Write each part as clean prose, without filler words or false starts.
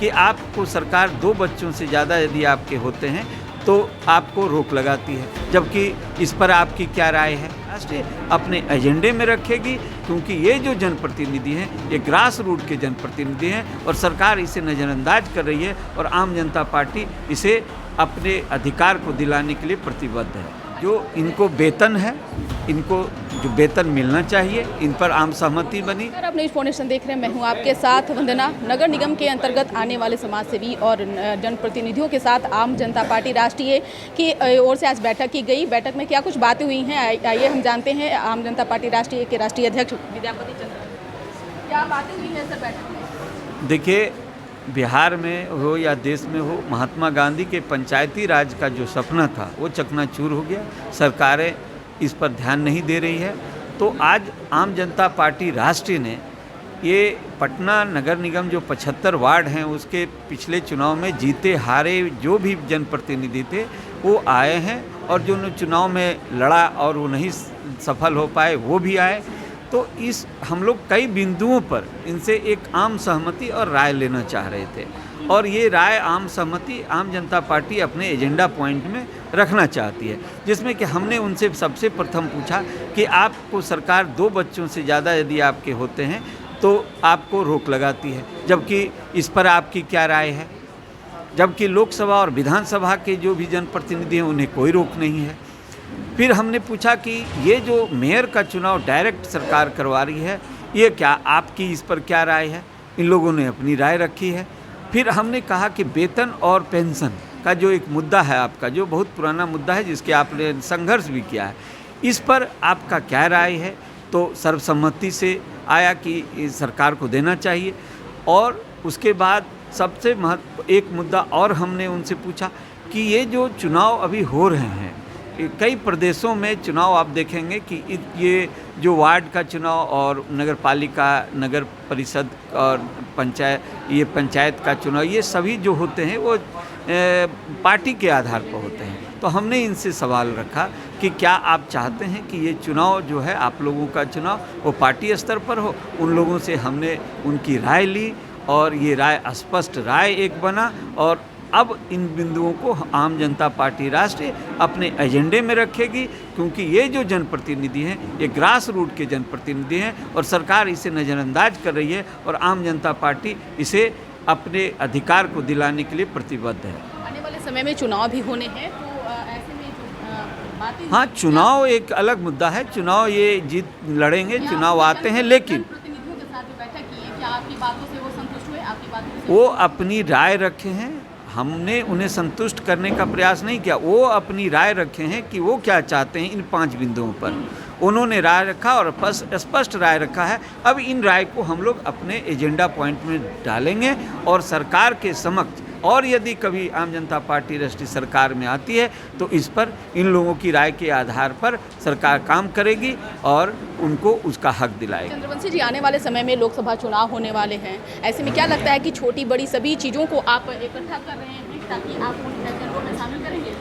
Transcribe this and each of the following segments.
कि आपको सरकार 2 बच्चों से ज़्यादा यदि आपके होते हैं तो आपको रोक लगाती है, जबकि इस पर आपकी क्या राय है? राष्ट्रीय अपने एजेंडे में रखेगी, क्योंकि ये जो जनप्रतिनिधि हैं ये ग्रास रूट के जनप्रतिनिधि हैं और सरकार इसे नज़रअंदाज कर रही है और आम जनता पार्टी इसे अपने अधिकार को दिलाने के लिए प्रतिबद्ध है। जो इनको वेतन है, इनको जो वेतन मिलना चाहिए, इन पर आम सहमति बनी। अगर आप न्यूज़ फाउंडेशन देख रहे हैं, मैं हूं आपके साथ वंदना। नगर निगम के अंतर्गत आने वाले समाज सेवी और जनप्रतिनिधियों के साथ आम जनता पार्टी राष्ट्रीय की ओर से आज बैठक की गई। बैठक में क्या कुछ बातें हुई हैं, आइए हम जानते हैं आम जनता पार्टी राष्ट्रीय के राष्ट्रीय अध्यक्ष विद्यापति चंद्र, क्या बातें हुई हैं सर बैठक में? देखिए, बिहार में हो या देश में हो, महात्मा गांधी के पंचायती राज का जो सपना था वो चकनाचूर हो गया। सरकारें इस पर ध्यान नहीं दे रही है। तो आज आम जनता पार्टी राष्ट्रीय ने ये पटना नगर निगम जो 75 वार्ड हैं उसके पिछले चुनाव में जीते हारे जो भी जनप्रतिनिधि थे वो आए हैं, और जो चुनाव में लड़ा और वो नहीं सफल हो पाए वो भी आए। तो इस हम लोग कई बिंदुओं पर इनसे एक आम सहमति और राय लेना चाह रहे थे, और ये राय आम सहमति आम जनता पार्टी अपने एजेंडा पॉइंट में रखना चाहती है, जिसमें कि हमने उनसे सबसे प्रथम पूछा कि आपको सरकार 2 बच्चों से ज़्यादा यदि आपके होते हैं तो आपको रोक लगाती है, जबकि इस पर आपकी क्या राय है? जबकि लोकसभा और विधानसभा के जो भी जनप्रतिनिधि हैं उन्हें कोई रोक नहीं है। फिर हमने पूछा कि ये जो मेयर का चुनाव डायरेक्ट सरकार करवा रही है, ये क्या आपकी इस पर क्या राय है? इन लोगों ने अपनी राय रखी है। फिर हमने कहा कि वेतन और पेंशन का जो एक मुद्दा है आपका, जो बहुत पुराना मुद्दा है जिसके आपने संघर्ष भी किया है, इस पर आपका क्या राय है? तो सर्वसम्मति से आया कि सरकार को देना चाहिए। और उसके बाद सबसे एक मुद्दा और हमने उनसे पूछा कि ये जो चुनाव अभी हो रहे हैं, कई प्रदेशों में चुनाव आप देखेंगे कि ये जो वार्ड का चुनाव और नगर पालिका, नगर परिषद और पंचायत का चुनाव, ये सभी जो होते हैं वो पार्टी के आधार पर होते हैं। तो हमने इनसे सवाल रखा कि क्या आप चाहते हैं कि ये चुनाव जो है आप लोगों का चुनाव वो पार्टी स्तर पर हो? उन लोगों से हमने उनकी राय ली और ये राय स्पष्ट राय एक बना, और अब इन बिंदुओं को आम जनता पार्टी राष्ट्रीय अपने एजेंडे में रखेगी, क्योंकि ये जो जनप्रतिनिधि हैं ये ग्रास रूट के जनप्रतिनिधि हैं और सरकार इसे नज़रअंदाज कर रही है और आम जनता पार्टी इसे अपने अधिकार को दिलाने के लिए प्रतिबद्ध है। आने वाले समय में चुनाव भी होने हैं, तो ऐसे में बातें, हाँ, चुनाव एक अलग मुद्दा है। चुनाव ये जीत लड़ेंगे, चुनाव आते हैं, लेकिन जनप्रतिनिधियों के साथ जो बैठक की है, क्या आपकी बातों से वो संतुष्ट हुए? आपकी बातों से वो अपनी राय रखे हैं, हमने उन्हें संतुष्ट करने का प्रयास नहीं किया। वो अपनी राय रखे हैं कि वो क्या चाहते हैं इन 5 बिंदुओं पर। उन्होंने राय रखा और स्पष्ट राय रखा है। अब इन राय को हम लोग अपने एजेंडा पॉइंट में डालेंगे और सरकार के समक्ष, और यदि कभी आम जनता पार्टी राष्ट्रीय सरकार में आती है तो इस पर इन लोगों की राय के आधार पर सरकार काम करेगी और उनको उसका हक दिलाएगी। चंद्रवंशी जी, आने वाले समय में लोकसभा चुनाव होने वाले हैं, ऐसे में क्या लगता है कि छोटी बड़ी सभी चीज़ों को आप इकट्ठा कर रहे हैं ताकि आप उन फैसलों में शामिल करेंगे?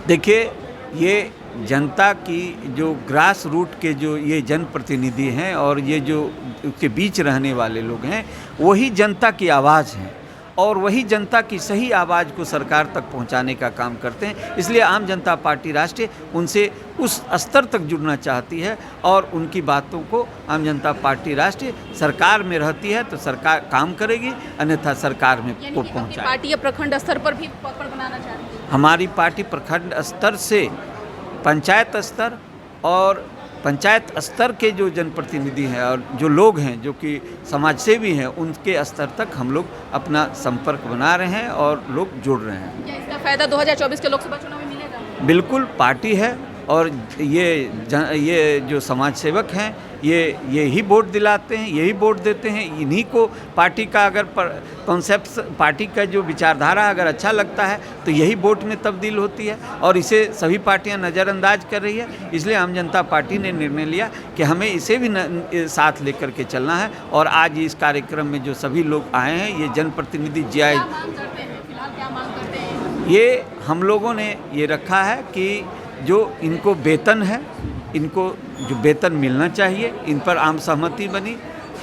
देखिए, ये जनता की जो ग्रास रूट के जो ये जनप्रतिनिधि हैं और ये जो उसके बीच रहने वाले लोग हैं, वही जनता की आवाज़ हैं और वही जनता की सही आवाज़ को सरकार तक पहुंचाने का काम करते हैं। इसलिए आम जनता पार्टी राष्ट्रीय उनसे उस स्तर तक जुड़ना चाहती है और उनकी बातों को आम जनता पार्टी राष्ट्रीय सरकार में रहती है तो सरकार काम करेगी, अन्यथा सरकार में को पहुँचाएगी। पार्टी या प्रखंड स्तर पर भी पकड़ बनाना चाहती है? हमारी पार्टी प्रखंड स्तर से पंचायत स्तर और पंचायत स्तर के जो जनप्रतिनिधि हैं और जो लोग हैं जो कि समाज सेवी हैं, उनके स्तर तक हम लोग अपना संपर्क बना रहे हैं और लोग जुड़ रहे हैं। क्या इसका फायदा 2024 के लोकसभा चुनाव में मिलेगा? बिल्कुल, पार्टी है और ये जो समाज सेवक हैं यही वोट दिलाते हैं, यही वोट देते हैं। इन्हीं को पार्टी का अगर कॉन्सेप्ट, पार्टी का जो विचारधारा अगर अच्छा लगता है तो यही वोट में तब्दील होती है और इसे सभी पार्टियां नज़रअंदाज कर रही है। इसलिए आम जनता पार्टी ने निर्णय लिया कि हमें इसे भी साथ लेकर के चलना है। और आज इस कार्यक्रम में जो सभी लोग आए हैं, ये जनप्रतिनिधि क्या मांग करते हैं? फिलहाल क्या मांग करते हैं? ये हम लोगों ने ये रखा है कि जो इनको वेतन है, इनको जो वेतन मिलना चाहिए, इन पर आम सहमति बनी।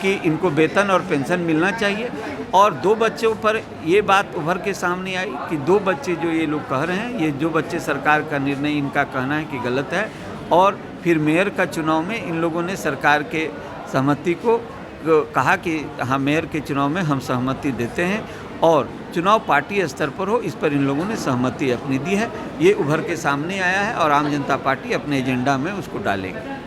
कि इनको वेतन और पेंशन मिलना चाहिए। और 2 बच्चों पर ये बात उभर के सामने आई कि 2 बच्चे जो ये लोग कह रहे हैं, ये 2 बच्चे सरकार का निर्णय इनका कहना है कि गलत है। और फिर मेयर का चुनाव में इन लोगों ने सरकार के सहमति को कहा कि हाँ, मेयर के चुनाव में हम सहमति देते हैं और चुनाव पार्टी स्तर पर हो, इस पर इन लोगों ने सहमति अपनी दी है। ये उभर के सामने आया है और आम जनता पार्टी अपने एजेंडा में उसको डालेगी।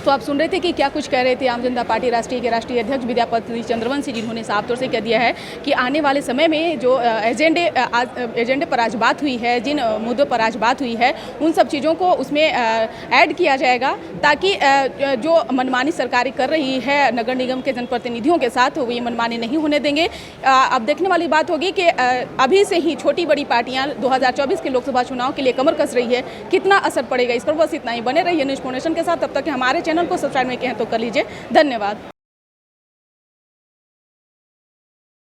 तो आप सुन रहे थे कि क्या कुछ कह रहे थे आम जनता पार्टी राष्ट्रीय के राष्ट्रीय अध्यक्ष विद्यापति चंद्रवंशी, जिन्होंने साफ तौर से कह दिया है कि आने वाले समय में जो एजेंडे पर आज बात हुई है, जिन मुद्दों पर आज बात हुई है, उन सब चीज़ों को उसमें ऐड किया जाएगा ताकि जो मनमानी सरकारें कर रही है नगर निगम के जनप्रतिनिधियों के साथ, वो ये मनमानी नहीं होने देंगे। अब देखने वाली बात होगी कि अभी से ही छोटी बड़ी पार्टियाँ 2024 के लोकसभा चुनाव के लिए कमर कस रही है, कितना असर पड़ेगा इस पर। बस इतना ही, बने रहिए न्यूज़ नेशन के साथ। तब तक हमारे चैनल को सब्सक्राइब नहीं किए हैं तो कर लीजिए। धन्यवाद।